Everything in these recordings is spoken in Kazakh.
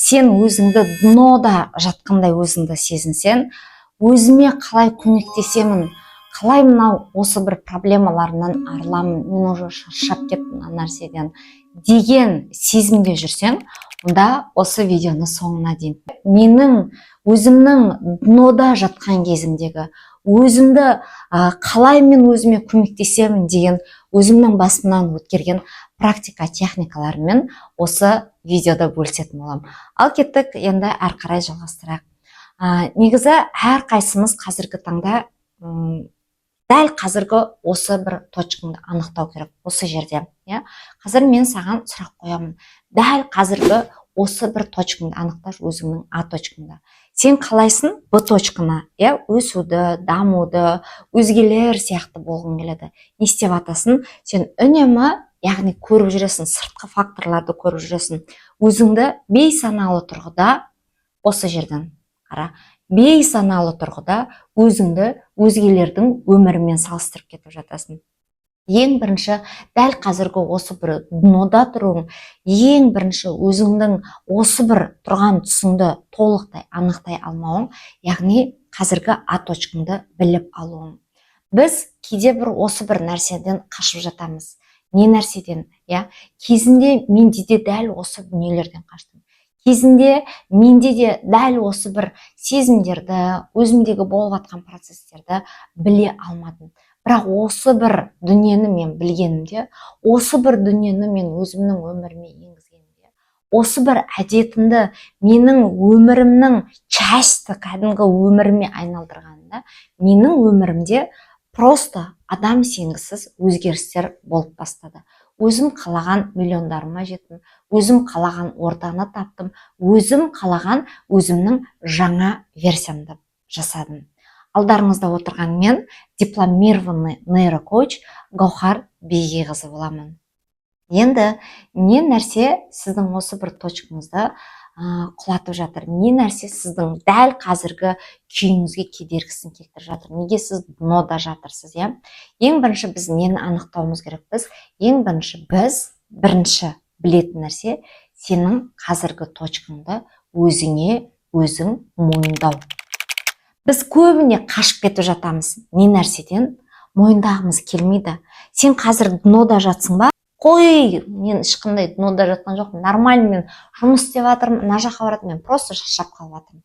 сен өзіңді днода жатқандай өзіңді сезінсең, өзіме қалай көмектесемін, қалай мынау осы бір проблемаларымнан арыламын, мен уже шаршап кеттім мына нәрседен деген сезімде жүрсең, онда осы видеоны соңына дейін. Менің өзімнің днода жатқан кезімдегі өзімді қалай мен өзіме көмектесемін деген өзімнің басымнан өткерген практика техникаларымен осы видеода бөлісетін боламын. Ал кеттік енді әрі қарай жалғастырайық. Негізі әр қайсымыз қазіргі таңда дәл қазіргі осы бір точкаңды анықтау керек, осы жерде. Қазір мен саған сұрақ қоямын. Дәл қазіргі осы бір точкаңды анықташ, өзіңнің А точкаңда. Сен қалайсың Б точкына, өсуді, дамуды, өзгелер сияқты болғың келеді. Не істеп атасың? Сен үнемі, яғни көріп жүресің, сыртқы факторларды көріп жүресің. Өзіңді бейсаналы тұрғыда осы жерден қара. Бейсаналы тұрғыда өзіңді өзгелердің өмірімен салыстырып кетіп жатасың. Ең бірінші, дәл қазіргі осы бір днода тұруың, ең бірінші өзіңдің осы бір тұрған тұсыңды толықтай анықтай алмауың, яғни қазіргі А точкаңды біліп алуың. Біз кейде бір осы бір нәрседен қашып жатамыз. Не нәрседен? Кезінде менде де дәл осы дүниелерден қаштым. Кезінде менде де дәл осы бір сезімдерді, өзімдегі болып жатқан процестерді біле алмадым. Бірақ осы бір дүниені мен білгенімде, осы бір дүниені мен өзімнің өміріме енгізгенімде, осы бір әдетімді менің өмірімнің часті кәдімгі өміріме айналдырғанында, менің өмірімде просто адам сенгісіз өзгерістер болып бастады. Өзім қалаған миллиондарыма жеттім, өзім қалаған ортаны таптым, өзім қалаған өзімнің жаңа версиямды жасадым. Алдарыңызда отырған мен дипломированный нейрокоуч Гаухар Бегейқызы боламын. Енді не нәрсе сіздің осы бір точкаңызды құлатып жатыр? Не нәрсе сіздің дәл қазіргі күйіңізге кедергісін келтіріп жатыр? Неге сіз днода жатырсыз? Ең бірінші біз нені анықтауымыз керекпіз? Ең бірінші білетін нәрсе сенің қазіргі точкаңды өзіңе өзің мойындау. Біз көбіне қашып кетіп жатамыз. Не нәрседен? Мойындағымыз келмейді. Сен қазір днода жатсың ба? Қой, мен ешқандай днода жатқан жоқпын. Нормально, мен жұмыс істеп жатырмын, мына жаққа баратырмын, мен просто шаршап қалып жатырмын.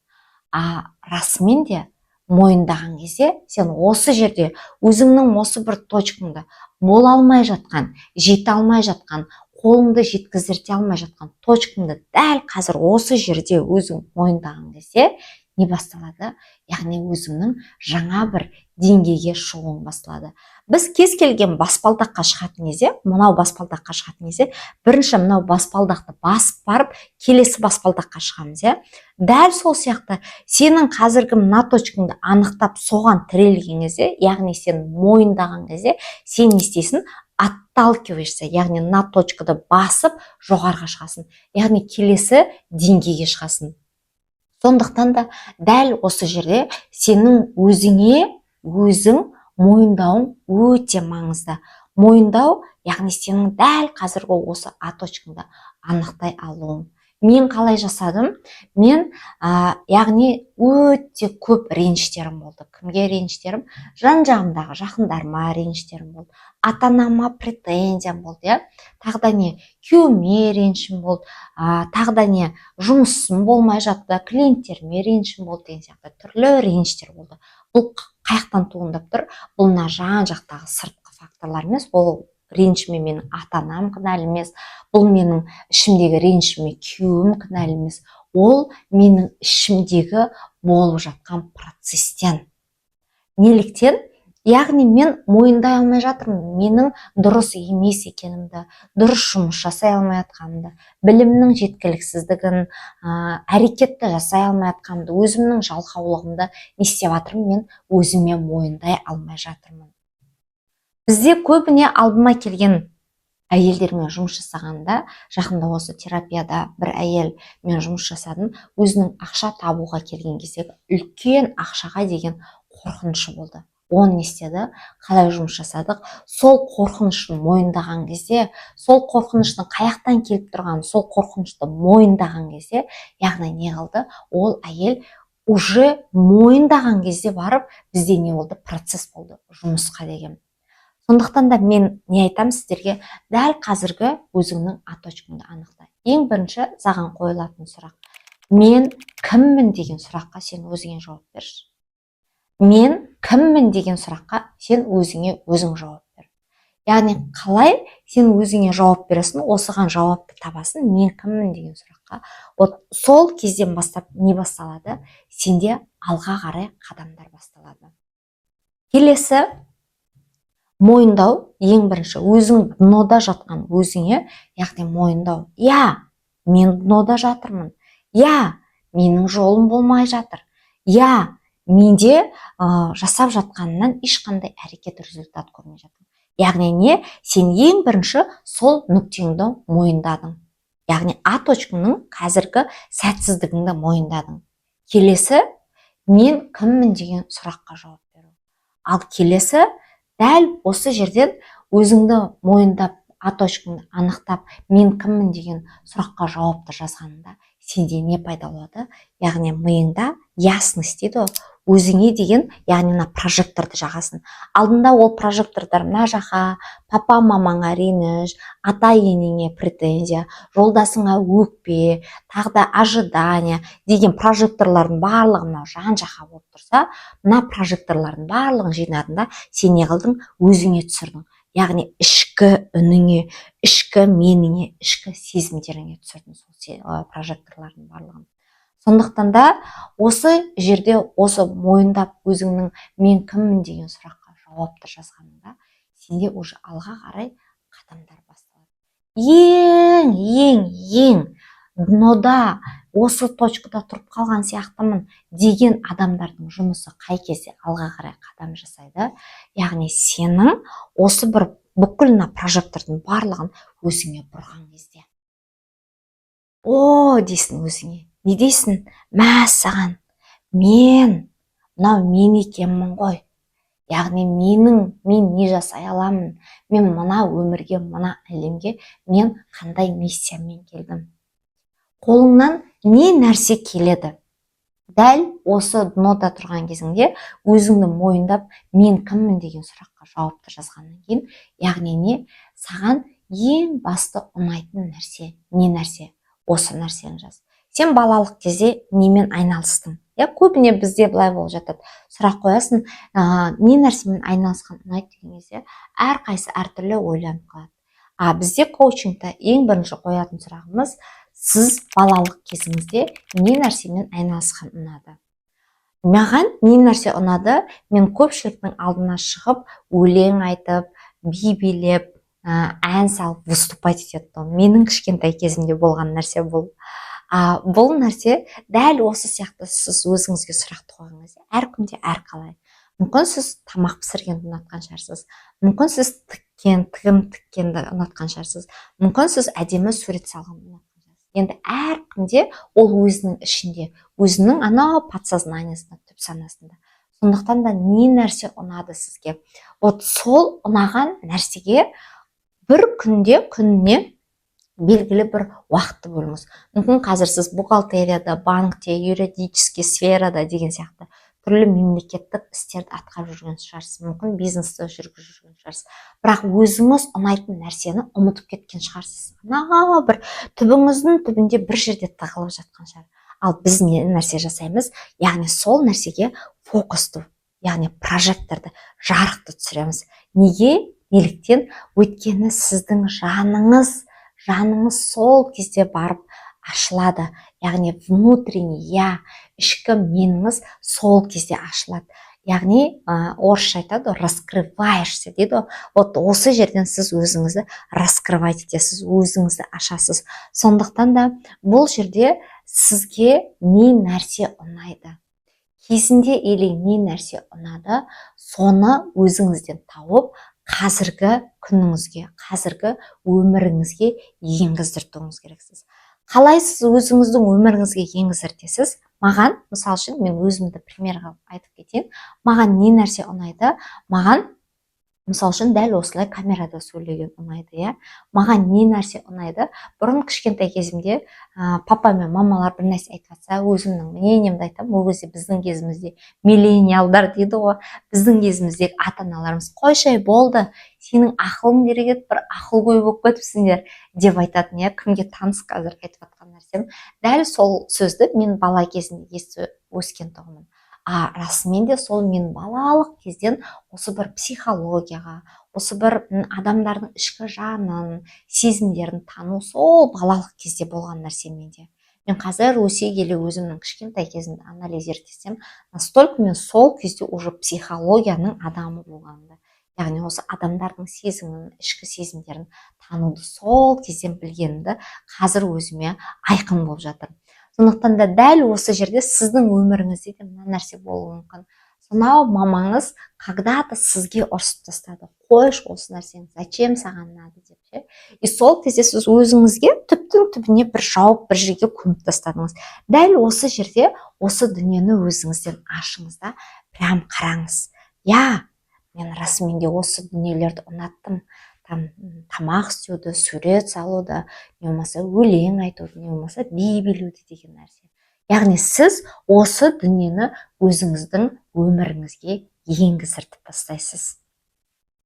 Расымен де мойындаған кезде сен осы жерде өзіңнің осы бір точкаңды бола алмай жатқан, жете алмай жатқан, қолыңды жеткіздірте алмай жатқан точкаңды дәл қазір осы жерде өзің мойындаған кезде не басталады? Яғни өзіңнің жаңа бір деңгейге шығуың басталады. Біз кез келген баспалдаққа шығатын кезде, мынау баспалдаққа шығатын кезде, бірінші мынау баспалдақты басып барып, келесі баспалдаққа шығамыз. Дәл сол сияқты сенің қазіргі мына точкаңды анықтап соған тірелген кезде, яғни сен мойындаған кезде, сен не істейсің? Отталкиваешься, яғни мына точкада басып жоғарға шығасың, яғни келесі деңгейге шығасың. Сондықтан да дәл осы жерде сенің өзіңе өзің мойындауың өте маңызды. Мойындау, яғни сенің дәл қазіргі осы А точкаңды анықтай алуың. Мен қалай жасадым? Мен яғни өте көп реніштерім болды. Кімге реніштерім? Жан-жағымдағы жақындарыма реніштерім болды. Ата-анама претензиям болды. Тағда не? Күйеуіме ренішім болды. Тағда не? Жұмысым болмай жатты, клиенттеріме ренішім болды деген сияқты түрлі реніштер болды. Бұл қаяқтан туындап тұр? Бұл мына жан-жақтағы сыртқы факторлар емес, бұл ренішіме менің ата-анам кінәлі емес, бұл менің ішімдегі ренішіме күйеуім кінәлі емес, ол менің ішімдегі болып жатқан процестен. Неліктен? Яғни мен мойындай алмай жатырмын, менің дұрыс емес екенімді, дұрыс жұмыс жасай алмай жатқанымды, білімнің жеткіліксіздігін, әрекетті жасай алмай жатқанымды, өзімнің жалқаулығымды не істеп жатырмын? Мен өзіме мойындай алмай жатырмын. Бізде көбіне алдыма келген әйелдермен жұмыс жасағанда, жақында осы терапияда бір әйел мен жұмыс жасадым, өзінің ақша табуға келген кездегі үлкен ақшаға деген қорқынышы болды. оны не істеді, қалай жұмыс жасадық, сол қорқынышын мойындаған кезде, сол қорқыныштың қаяқтан келіп тұрғанын, сол қорқынышты мойындаған кезде, яғни не қылды, ол әйел уже мойындаған кезде барып бізде не болды, процесс болды жұмысқа деген. Сондықтан да мен не айтамын сіздерге, дәл қазіргі өзіңнің точкаңды анықта. Ең бірінші саған қойылатын сұрақ: мен кіммін деген сұраққа сен өзіңе жауап берші. Мен кіммін деген сұраққа сен өзіңе өзің жауап бер. Яғни қалай сен өзіңе жауап бересің, осыған жауапты табасың, мен кіммін деген сұраққа. Сол кезден бастап не басталады? Сенде алға қарай қадамдар басталады. Келесі мойындау. Ең бірінші өзің днода жатқан өзіңе, яғни мойындау. Мен днода жатырмын. Менің жолым болмай жатыр. Менде жасап жатқанынан ешқандай әрекет результат көрмей жатыр. Яғни не? Сен ең бірінші сол нүктеңді мойындадың. Яғни точкаңның қазіргі сәтсіздігіңді мойындадың. Келесі, мен кіммін деген сұраққа жауап беру. Ал келесі, дәл осы жерден өзіңді мойындап, точкаңды анықтап, мен кіммін деген сұраққа жауапты жазғанында сенде не пайда болады? Яғни миыңда ясность дейді, өзіңе деген, яғни мына прожекторды жағасың. Алдында ол прожектордар мына жаққа, папа мамаңа реніш, ата енеңе претензия, жолдасыңа өкпе, тағы да ожидание деген прожекторлардың барлығы мына жан жаққа болып тұрса, мына прожекторлардың барлығын жинадың да сен не қылдың? Өзіңе түсірдің. Яғни ішкі үніңе, ішкі меніңе, ішкі сезімдеріңе түсірдің сол прожекторлардың барлығын. Сондықтан да осы жерде осы мойындап өзіңнің мен кіммін деген сұраққа жауапты жазғаныңда сенде уже алға қарай қадамдар басталады. Ең днода осы точкада тұрып қалған сияқтымын деген адамдардың жұмысы қай кезде алға қарай қадам жасайды? Яғни сенің осы бір бүкіл прожектордың барлығын өзіңе бұрған кезде. Дейсің өзіңе. Не дейсің? Саған, мынау мен екенмін ғой. Яғни мен не жасай аламын? Мен мына өмірге, мына әлемге мен қандай миссиямен келдім? Қолыңнан не нәрсе келеді? Дәл осы днода тұрған кезіңде өзіңді мойындап, мен кіммін деген сұраққа жауапты жазғаннан кейін, яғни не? Саған ең басты ұнайтын нәрсе не нәрсе? Осы нәрсені жаз. Сен балалық кезде немен айналыстың? Көбіне бізде былай болып жатады. Сұрақ қоясың, не нәрсемен айналысқан ұнайды деген кезде әрқайсы әртүрлі ойланып қалады. Бізде коучингта ең бірінші қоятын сұрағымыз: сіз балалық кезіңізде не нәрсемен айналысқан ұнады? Маған не нәрсе ұнады? Мен көпшіліктің алдына шығып, өлең айтып, би билеп, ән салып, выступать етеді. Менің кішкентай кезімде болған нәрсе бұл. Бұл нәрсе дәл осы сияқты сіз өзіңізге сұрақты қойған кезде, әркімде әрқалай. Мүмкін сіз тамақ пісіргенді ұнатқан шығарсыз. Мүмкін сіз тігім тіккенді ұнатқан шығарсыз. Мүмкін сіз әдемі сурет салғанды ұнатқан шығарсыз. Енді әркімде ол өзінің ішінде, өзінің подсознаниясында, түп санасында. Сондықтан да не нәрсе ұнады сізге? Сол ұнаған нәрсеге бір күніне белгілі бір уақытты бөліңіз. Мүмкін қазір сіз бухгалтерияда, банкте, юридический сферада деген сияқты түрлі мемлекеттік істерді атқарып жүрген шығарсыз. Мүмкін бизнесті жүргізіп жүрген шығарсыз. Бірақ өзіңіз ұнайтын нәрсені ұмытып кеткен шығарсыз. Бір түбіңіздің түбінде бір жерде тығылып жатқан шығар. Ал біз не нәрсе жасаймыз? Яғни сол нәрсеге фокусты, яғни прожекторды, жарықты түсіреміз. Неге? Неліктен? Өйткені сіздің жаныңыз сол кезде барып ашылады. Яғни внутренний ішкі меніңіз сол кезде ашылады. Яғни орысша айтады, раскрываешься дейді. Осы жерден сіз өзіңізді раскрывать етесіз, өзіңізді ашасыз. Сондықтан да бұл жерде сізге не нәрсе ұнайды? Кезінде или не нәрсе ұнады? Соны өзіңізден тауып, қазіргі күніңізге, қазіргі өміріңізге енгіздіртуіңіз керексіз. Қалай сіз өзіңіздің өміріңізге енгіздіртесіз? маған мысалы үшін мен өзімді пример қылып айтып кетейін. Маған не нәрсе ұнайды? Маған мысалы үшін дәл осылай камерада сөйлеген ұнайды, иә. Маған не нәрсе ұнайды? Бұрын кішкентай кезімде папа мен мамалар бір нәрсе айтып жатса, өзімнің мнениемді айтамын. Ол кезде біздің кезімізде миллениалдар дейді ғой. Біздің кезіміздегі ата-аналарымыз қойшай болды, сенің ақылың керек еді, бір ақылгөй болып кетіпсіңдер деп айтатын, иә. Кімге таныс қазір айтып жатқан нәрсем. Дәл сол сөзді мен бала кезімде естіп өскен тұғымын. Расымен де сол мен балалық кезден осы бір психологияға, осы бір адамдардың ішкі жанын, сезімдерін тану сол балалық кезде болған нәрсе менде. Мен қазір өсе келе өзімнің кішкентай кезімді анализ еттесем, настолько мен сол кезде уже психологияның адамы болғанымды, яғни осы адамдардың сезімін, ішкі сезімдерін тануды сол кезден білгенімді қазір өзіме айқын болып жатыр. Сондықтан да дәл осы жерде сіздің өміріңізде де мына нәрсе болуы мүмкін. Сонау мамаңыз когда-то сізге ұрсып тастады. Қойшы осы нәрсені, зачем саған надо деп ше. И сол кезде сіз өзіңізге түптің түбіне бір жауып бір жерге көміп тастадыңыз. Дәл осы жерде осы дүниені өзіңізден ашыңыз да, прям қараңыз. Я, мен расымен де осы дүниелерді ұнаттым. Тамақ істеуді, сурет салуды, не болмаса өлең айтуды, не болмаса би билеуді деген нәрсе. Яғни сіз осы дүниені өзіңіздің өміріңізге енгізіп тастайсыз.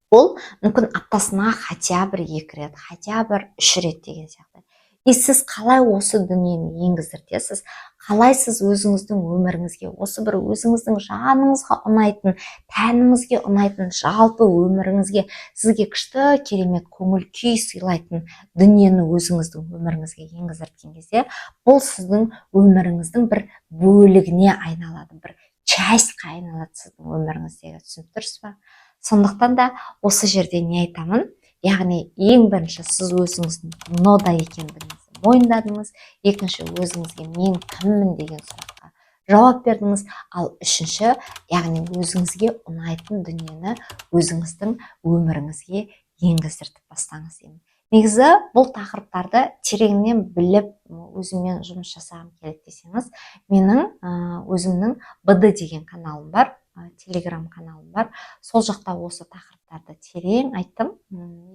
Ол мүмкін аптасына хотя бір 2 рет, хотя бір 3 рет деген сияқты. И сіз қалай осы дүниені енгіздіртесіз, қалай сіз өзіңіздің өміріңізге, осы бір өзіңіздің жаныңызға ұнайтын, тәніңізге ұнайтын, жалпы өміріңізге, сізге күшті керемет көңіл күй сыйлайтын дүниені өзіңіздің өміріңізге енгіздірткен кезде, бұл сіздің өміріңіздің бір бөлігіне айналады, бір частьқа айналады сіздің өміріңіздегі, түсініп тұрсыз ба? Сондықтан да осы жерде не айтамын? Яғни ең бірінші сіз өзіңіздің нода екендігіңізді мойындадыңыз, екінші өзіңізге мен кіммін деген сұраққа жауап бердіңіз, ал үшінші, яғни өзіңізге ұнайтын дүниені өзіңіздің өміріңізге енгіздіртіп бастаңыз деймін. Негізі бұл тақырыптарды тереңінен біліп өзіммен жұмыс жасағым келеді десеңіз, менің өзімнің БД деген каналым бар, телеграм каналым бар. Сол жақта осы тақырыптарды терең айттым.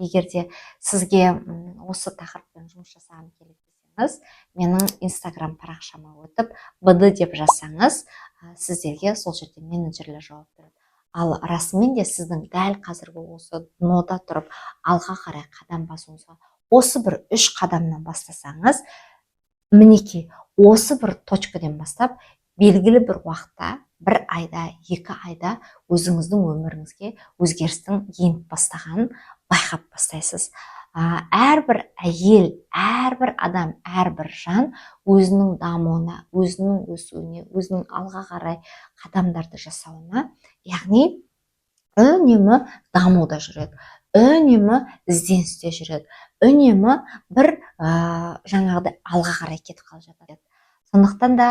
Егер де сізге осы тақырыппен жұмыс жасағым келеді десеңіз, менің инстаграм парақшама өтіп БД деп жазсаңыз, сіздерге сол жерде менеджерлер жауап береді. Ал расымен де сіздің дәл қазіргі осы нода тұрып алға қарай қадам басуыңызға осы бір 3 қадамнан бастасаңыз, мінекей осы бір точкадан бастап белгілі бір уақытта, 1 айда, 2 айда өзіңіздің өміріңізге өзгерістің еніп бастағанын байқап бастайсыз. Әрбір әйел, әрбір адам, әрбір жан өзінің дамуына, өзінің өсуіне, өзінің алға қарай қадамдарды жасауына, яғни үнемі дамуда жүреді, үнемі ізденісте жүреді, үнемі бір жаңағыдай алға қарай кетіп қалып жатады. Сондықтан да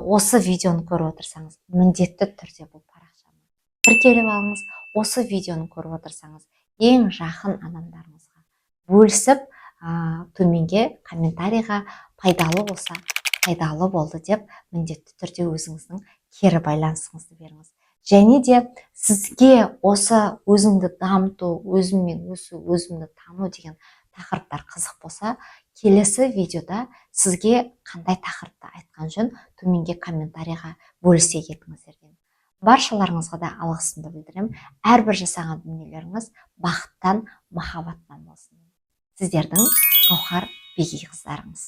осы видеоны көріп отырсаңыз, міндетті түрде бұл парақшаны тіркеліп алыңыз. Осы видеоны көріп отырсаңыз, ең жақын адамдарыңызға бөлісіп, төменге комментарийға пайдалы болса, пайдалы болды деп міндетті түрде өзіңіздің кері байланысыңызды беріңіз. Және де сізге осы өзіңді дамыту, өзіммен өсу, өзімді тану деген тақырыптар қызық болса, келесі видеода сізге қандай тақырыпты айтқан жөн, төменге комментарийға бөлісе кетіңіздер. Баршаларыңызға да алғысымды білдіремін. Әрбір жасаған дүниелеріңіз бақыттан, махаббаттан болсын. Сіздердің Гауһар Бегей қыздарыңыз.